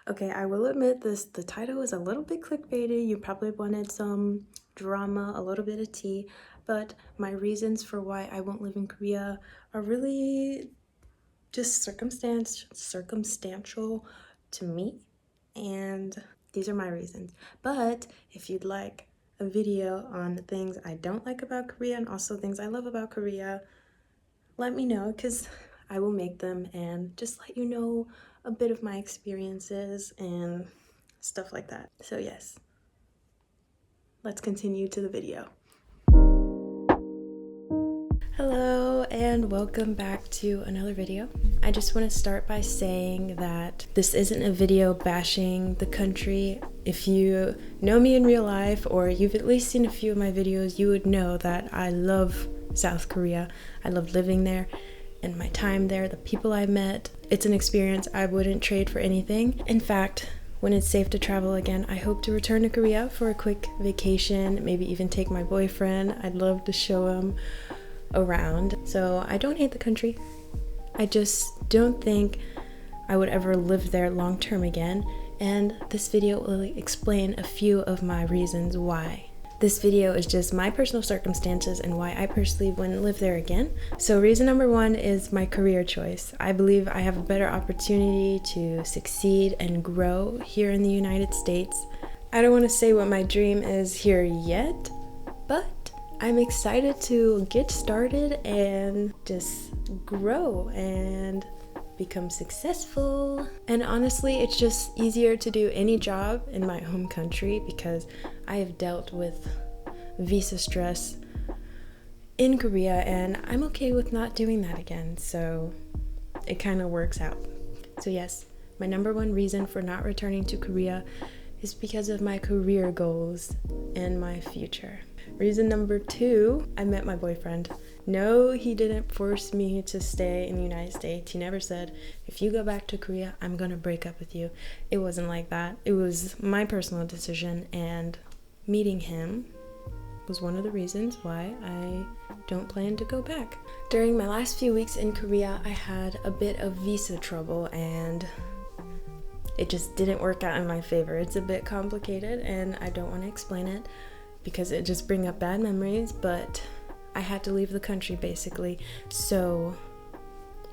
Okay, I will admit the title is a little bit clickbaity. You probably wanted some drama, a little bit of tea, but my reasons for why I won't live in Korea are really just circumstantial to me, and these are my reasons. But if you'd like a video on things I don't like about Korea and also things I love about Korea, let me know, because I will make them and just let you know a bit of my experiences and stuff like that. So yes, let's continue to the video. Hello and welcome back to another video. I just want to start by saying that this isn't a video bashing the country. If you know me in real life or you've at least seen a few of my videos, you would know that I love South Korea. I love living there and my time there, the people I met. It's an experience I wouldn't trade for anything. In fact, when it's safe to travel again, I hope to return to Korea for a quick vacation, maybe even take my boyfriend. I'd love to show him around. So I don't hate the country. I just don't think I would ever live there long term again, and this video will explain a few of my reasons why. This video is just my personal circumstances and why I personally wouldn't live there again. So reason number one is my career choice. I believe I have a better opportunity to succeed and grow here in the United States. I don't want to say what my dream is here yet, but I'm excited to get started and just grow and become successful. And honestly, it's just easier to do any job in my home country because I have dealt with visa stress in Korea and I'm okay with not doing that again. So it kind of works out. So yes, my number one reason for not returning to Korea is because of my career goals and my future. Reason number two, I met my boyfriend. No, he didn't force me to stay in the United States. He never said, if you go back to Korea, I'm gonna break up with you. It wasn't like that. It was my personal decision, and meeting him was one of the reasons why I don't plan to go back. During my last few weeks in Korea, I had a bit of visa trouble and it just didn't work out in my favor. It's a bit complicated and I don't want to explain it because it just brings up bad memories, but I had to leave the country basically. So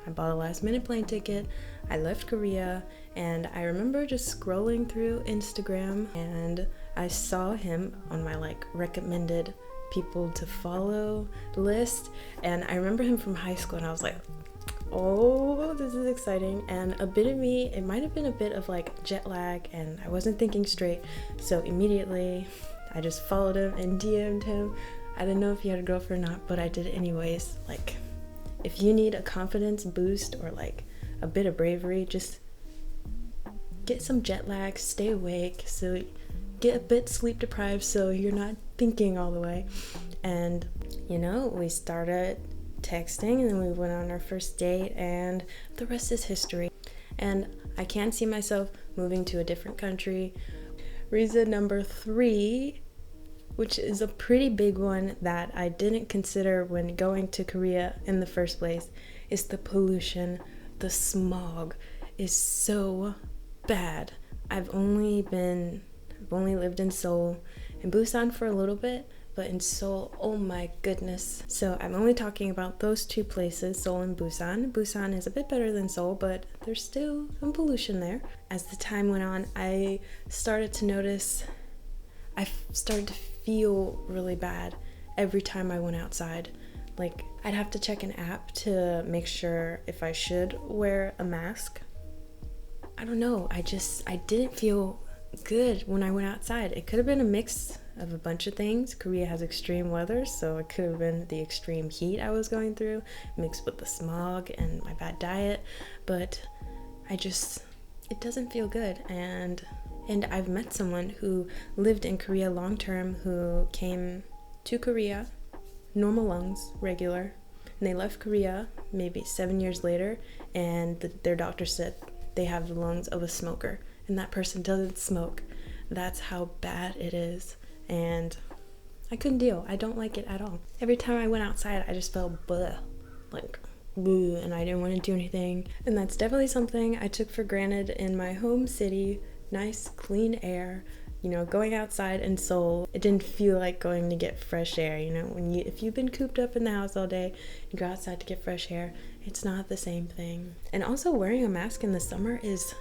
I bought a last minute plane ticket, I left Korea, and I remember just scrolling through Instagram and I saw him on my recommended people to follow list, and I remember him from high school and I was like, oh, this is exciting. And a bit of me, it might have been a bit of jet lag and I wasn't thinking straight, so immediately I just followed him and DM'd him. I didn't know if he had a girlfriend or not, but I did it anyways. If you need a confidence boost or a bit of bravery, just get some jet lag, stay awake, so get a bit sleep deprived so you're not thinking all the way. And we started texting and then we went on our first date and the rest is history. And I can't see myself moving to a different country. Reason number three, which is a pretty big one that I didn't consider when going to Korea in the first place, is the pollution. The smog is so bad. I've only lived in Seoul and Busan for a little bit, but in Seoul, oh my goodness. So I'm only talking about those two places, Seoul and Busan. Busan is a bit better than Seoul, but there's still some pollution there. As the time went on, I started to feel really bad every time I went outside. I'd have to check an app to make sure if I should wear a mask. I don't know, I didn't feel good when I went outside. It could have been a mix of a bunch of things. Korea has extreme weather, so it could have been the extreme heat I was going through mixed with the smog and my bad diet, but it doesn't feel good. And I've met someone who lived in Korea long term who came to Korea, normal lungs, regular, and they left Korea maybe 7 years later, and their doctor said they have the lungs of a smoker, and that person doesn't smoke. That's how bad it is, and I couldn't deal. I don't like it at all. Every time I went outside, I just felt bleh, and I didn't want to do anything. And that's definitely something I took for granted in my home city. Nice, clean air. You know, going outside in Seoul, it didn't feel like going to get fresh air. You know, if you've been cooped up in the house all day, you go outside to get fresh air, it's not the same thing. And also wearing a mask in the summer is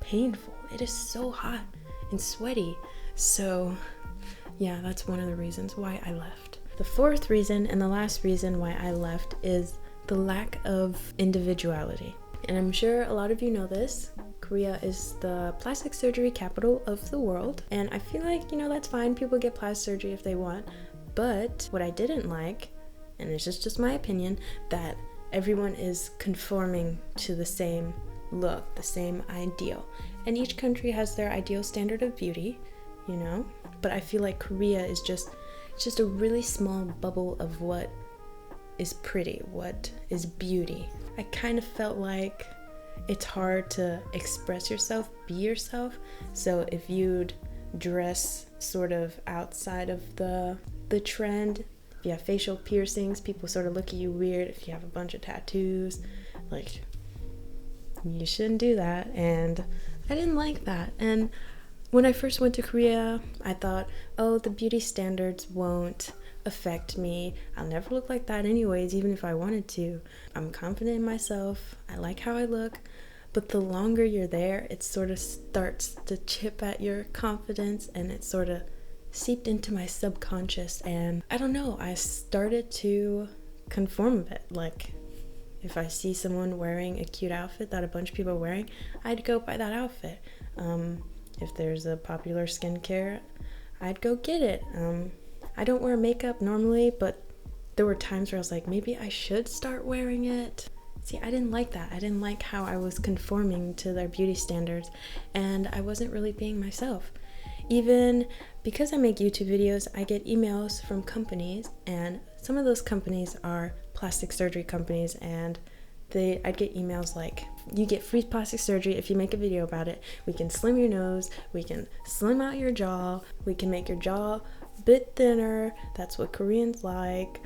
painful. It is so hot and sweaty. So yeah, that's one of the reasons why I left. The fourth reason and the last reason why I left is the lack of individuality. And I'm sure a lot of you know this. Korea is the plastic surgery capital of the world. And I feel like, you know, that's fine. People get plastic surgery if they want. But what I didn't like, and it's just my opinion, that everyone is conforming to the same look, the same ideal. And each country has their ideal standard of beauty, you know? But I feel like Korea is just a really small bubble of what is pretty, what is beauty. I kind of felt like it's hard to express yourself, be yourself. So if you'd dress sort of outside of the trend, if you have facial piercings, people sort of look at you weird. If you have a bunch of tattoos, like, you shouldn't do that. And I didn't like that. And when I first went to Korea, I thought, oh, the beauty standards won't affect me. I'll never look like that anyways, even if I wanted to. I'm confident in myself. I like how I look. But the longer you're there, it sort of starts to chip at your confidence, and it sort of seeped into my subconscious. And I don't know, I started to conform a bit. Like, if I see someone wearing a cute outfit that a bunch of people are wearing, I'd go buy that outfit. If there's a popular skincare, I'd go get it. I don't wear makeup normally, but there were times where I was like, maybe I should start wearing it. See, I didn't like that. I didn't like how I was conforming to their beauty standards, and I wasn't really being myself. Even because I make YouTube videos, I get emails from companies, and some of those companies are plastic surgery companies, and I'd get emails like, you get free plastic surgery if you make a video about it. We can slim your nose, we can slim out your jaw, we can make your jaw a bit thinner. That's what Koreans like.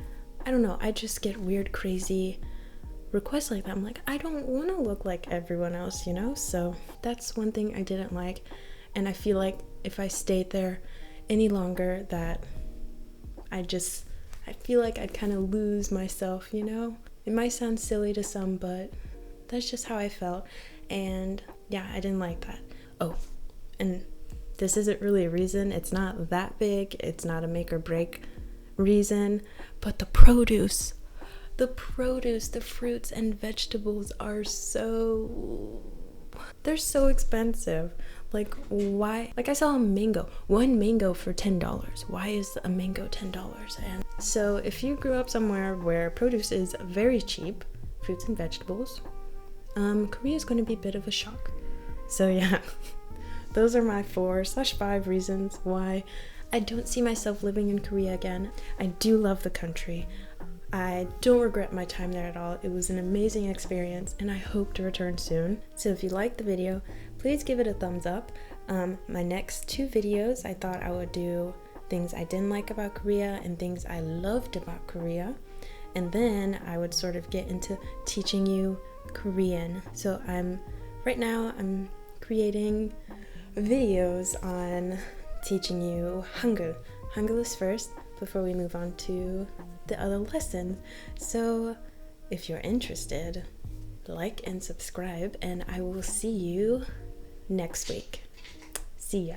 I don't know, I just get weird, crazy requests like that. I'm like, I don't want to look like everyone else, you know? So that's one thing I didn't like. And I feel like if I stayed there any longer, that I feel like I'd kind of lose myself, you know? It might sound silly to some, but that's just how I felt. And yeah, I didn't like that. Oh, and this isn't really a reason. It's not that big. It's not a make or break reason. But the produce, the fruits and vegetables are they're so expensive. Like, why? Like, I saw one mango for $10. Why is a mango $10? And so if you grew up somewhere where produce is very cheap, fruits and vegetables, Korea is going to be a bit of a shock. So yeah, those are my 4/5 reasons why I don't see myself living in Korea again. I do love the country. I don't regret my time there at all. It was an amazing experience, and I hope to return soon. So if you liked the video, please give it a thumbs up. My next 2 videos, I thought I would do things I didn't like about Korea and things I loved about Korea. And then I would sort of get into teaching you Korean. So right now I'm creating videos on teaching you Hangul. Hangul is first before we move on to the other lessons. So if you're interested, like and subscribe, and I will see you next week. See ya.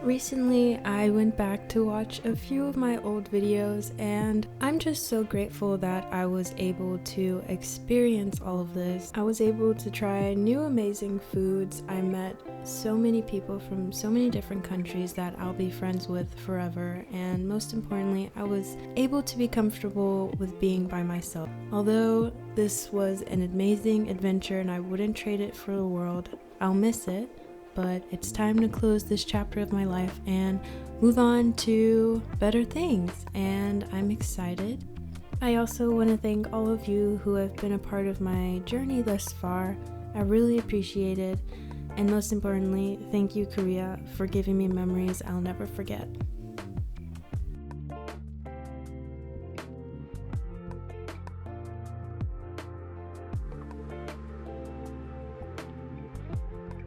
Recently, I went back to watch a few of my old videos, and I'm just so grateful that I was able to experience all of this. I was able to try new amazing foods. I met so many people from so many different countries that I'll be friends with forever, and most importantly, I was able to be comfortable with being by myself. Although this was an amazing adventure and I wouldn't trade it for the world, I'll miss it. But it's time to close this chapter of my life and move on to better things, and I'm excited. I also want to thank all of you who have been a part of my journey thus far. I really appreciate it, and most importantly, thank you, Korea, for giving me memories I'll never forget.